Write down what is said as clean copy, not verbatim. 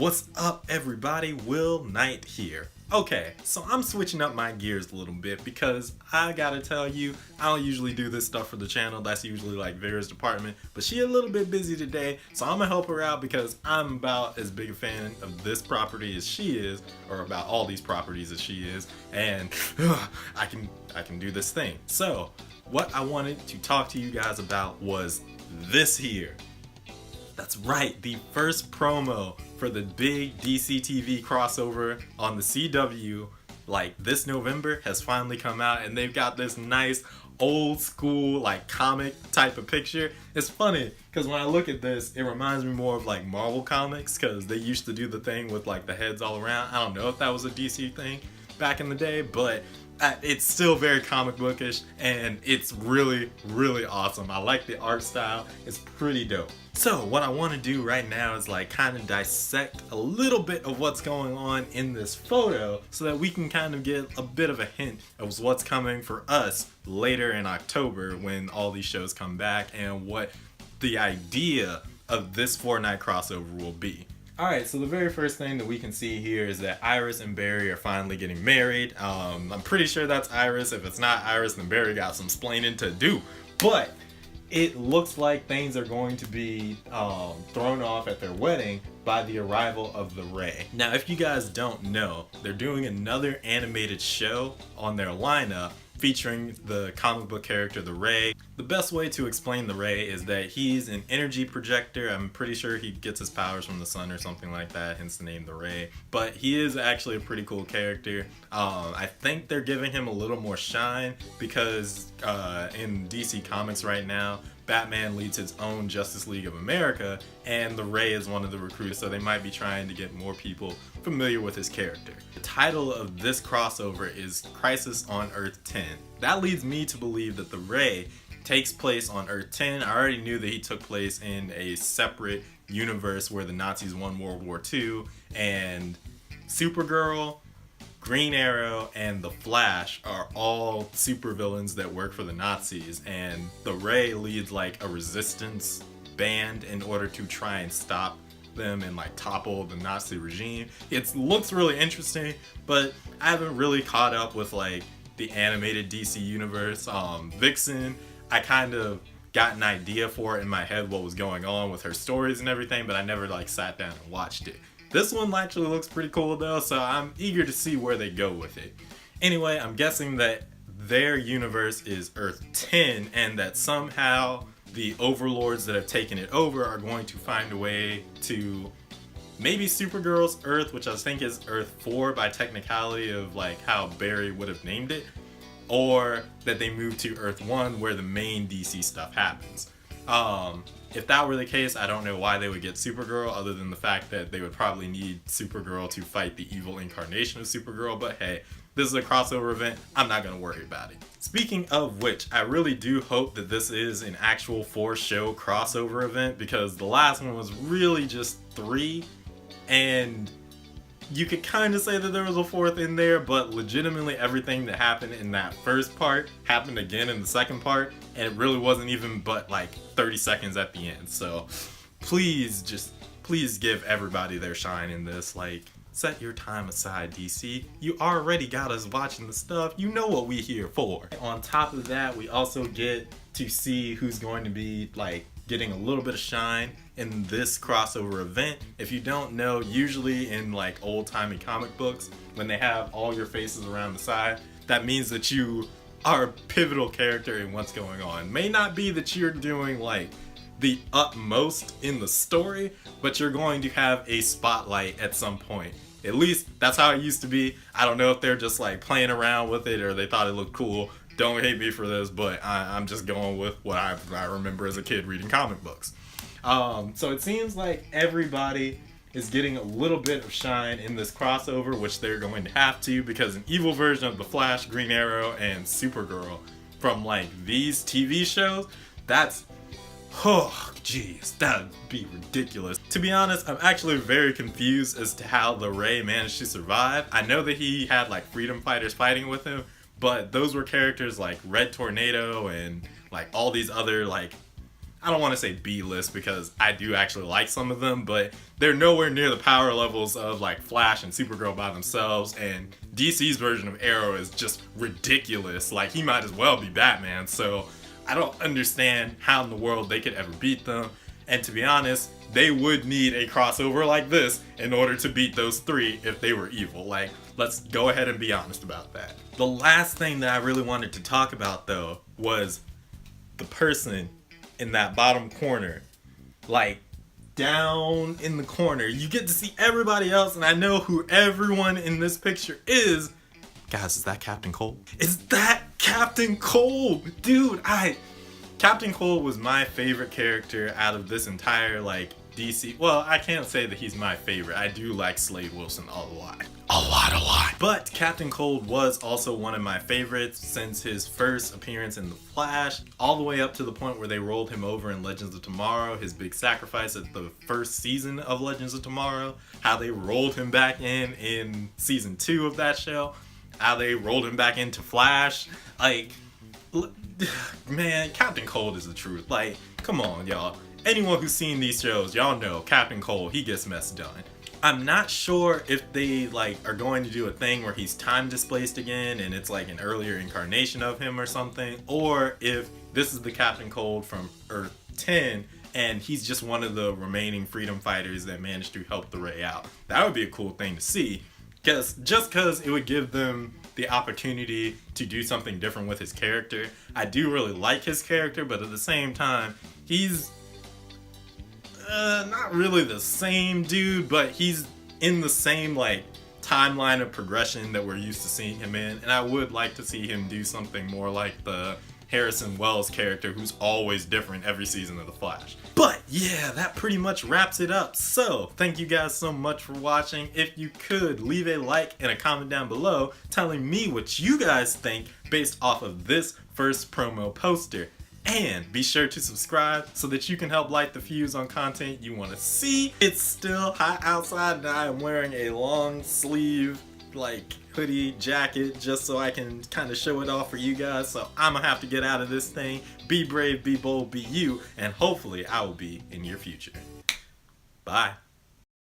What's up, everybody? Will Knight here. Okay, so I'm switching up my gears a little bit because I gotta tell you, I don't usually do this stuff for the channel. That's usually like Vera's department, but she a little bit busy today, so I'm gonna help her out because I'm about as big a fan of this property as she is, or about all these properties as she is, and I can do this thing. So, what I wanted to talk to you guys about was this here. That's right, the first promo for the big DC TV crossover on the CW, like this November, has finally come out, and they've got this nice old school like comic type of picture. It's funny because when I look at this, it reminds me more of like Marvel comics, because they used to do the thing with like the heads all around. I don't know if that was a DC thing back in the day, but it's still very comic bookish, and it's really awesome. I like the art style. It's pretty dope. So what I want to do right now is like kind of dissect a little bit of what's going on in this photo so that we can kind of get a bit of a hint of what's coming for us later in October when all these shows come back, and what the idea of this Fortnite crossover will be. Alright, so the very first thing that we can see here is that Iris and Barry are finally getting married. I'm pretty sure that's Iris. If it's not Iris, then Barry got some splaining to do. But it looks like things are going to be thrown off at their wedding by the arrival of the Ray. Now, if you guys don't know, they're doing another animated show on their lineup featuring the comic book character, the Ray. The best way to explain the Ray is that he's an energy projector. I'm pretty sure he gets his powers from the sun or something like that, hence the name the Ray. But he is actually a pretty cool character. I think they're giving him a little more shine because in DC Comics right now, Batman leads his own Justice League of America, and the Ray is one of the recruits, so they might be trying to get more people familiar with his character. The title of this crossover is Crisis on Earth 10. That leads me to believe that the Ray takes place on Earth 10. I already knew that he took place in a separate universe where the Nazis won World War II, and Supergirl, Green Arrow, and the Flash are all supervillains that work for the Nazis, and the Ray leads like a resistance band in order to try and stop them and like topple the Nazi regime. It looks really interesting, but I haven't really caught up with like the animated DC universe. Vixen, I kind of got an idea for it in my head what was going on with her stories and everything, but I never like sat down and watched it. This one actually looks pretty cool though, so I'm eager to see where they go with it. Anyway, I'm guessing that their universe is Earth 10, and that somehow the overlords that have taken it over are going to find a way to maybe Supergirl's Earth, which I think is Earth 4 by technicality of like how Barry would have named it, or that they move to Earth 1 where the main DC stuff happens. If that were the case, I don't know why they would get Supergirl, other than the fact that they would probably need Supergirl to fight the evil incarnation of Supergirl, but hey, this is a crossover event, I'm not gonna worry about it. Speaking of which, I really do hope that this is an actual 4-show crossover event, because the last one was really just 3, and you could kind of say that there was a 4th in there, but legitimately everything that happened in that first part happened again in the second part, and it really wasn't even but like 30 seconds at the end. So please give everybody their shine in this. Like, set your time aside, DC. You already got us watching the stuff. You know what we here for. On top of that, we also get to see who's going to be like getting a little bit of shine in this crossover event. If you don't know, usually in like old-timey comic books, when they have all your faces around the side, that means that you are a pivotal character in what's going on. May not be that you're doing like the utmost in the story, but you're going to have a spotlight at some point. At least that's how it used to be. I don't know if they're just like playing around with it or they thought it looked cool. Don't hate me for this, but I'm just going with what I remember as a kid reading comic books. So it seems like everybody is getting a little bit of shine in this crossover, which they're going to have to, because an evil version of the Flash, Green Arrow, and Supergirl from like these TV shows, that's, oh jeez, that'd be ridiculous. To be honest, I'm actually very confused as to how the Ray managed to survive. I know that he had like freedom fighters fighting with him, but those were characters like Red Tornado and like all these other like I don't want to say B-list because I do actually like some of them, but they're nowhere near the power levels of like Flash and Supergirl by themselves, and DC's version of Arrow is just ridiculous. Like, he might as well be Batman, so I don't understand how in the world they could ever beat them. And to be honest, they would need a crossover like this in order to beat those three if they were evil. Like, let's go ahead and be honest about that. The last thing that I really wanted to talk about, though, was the person in that bottom corner. Like, down in the corner. You get to see everybody else, and I know who everyone in this picture is. Guys, is that Captain Cold? Is that Captain Cold? Dude, Captain Cold was my favorite character out of this entire, like, DC. Well, I can't say that he's my favorite. I do like Slade Wilson a lot. A lot. But Captain Cold was also one of my favorites since his first appearance in The Flash, all the way up to the point where they rolled him over in Legends of Tomorrow, his big sacrifice at the first season of Legends of Tomorrow, how they rolled him back in season 2 of that show, how they rolled him back into Flash. Like, man, Captain Cold is the truth. Like, come on, y'all. Anyone who's seen these shows, y'all know Captain Cold, he gets mess done. I'm not sure if they like are going to do a thing where he's time displaced again and it's like an earlier incarnation of him or something, or if this is the Captain Cold from Earth 10 and he's just one of the remaining freedom fighters that managed to help the Ray out. That would be a cool thing to see, because it would give them the opportunity to do something different with his character. I do really like his character, but at the same time, he's not really the same dude, but he's in the same like timeline of progression that we're used to seeing him in, and I would like to see him do something more like the Harrison Wells character who's always different every season of The Flash. But yeah, that pretty much wraps it up. So thank you guys so much for watching. If you could leave a like and a comment down below telling me what you guys think based off of this first promo poster. And be sure to subscribe so that you can help light the fuse on content you want to see. It's still hot outside and I am wearing a long sleeve like hoodie jacket just so I can kind of show it off for you guys. So I'm gonna have to get out of this thing. Be brave, be bold, be you, and hopefully I will be in your future. Bye.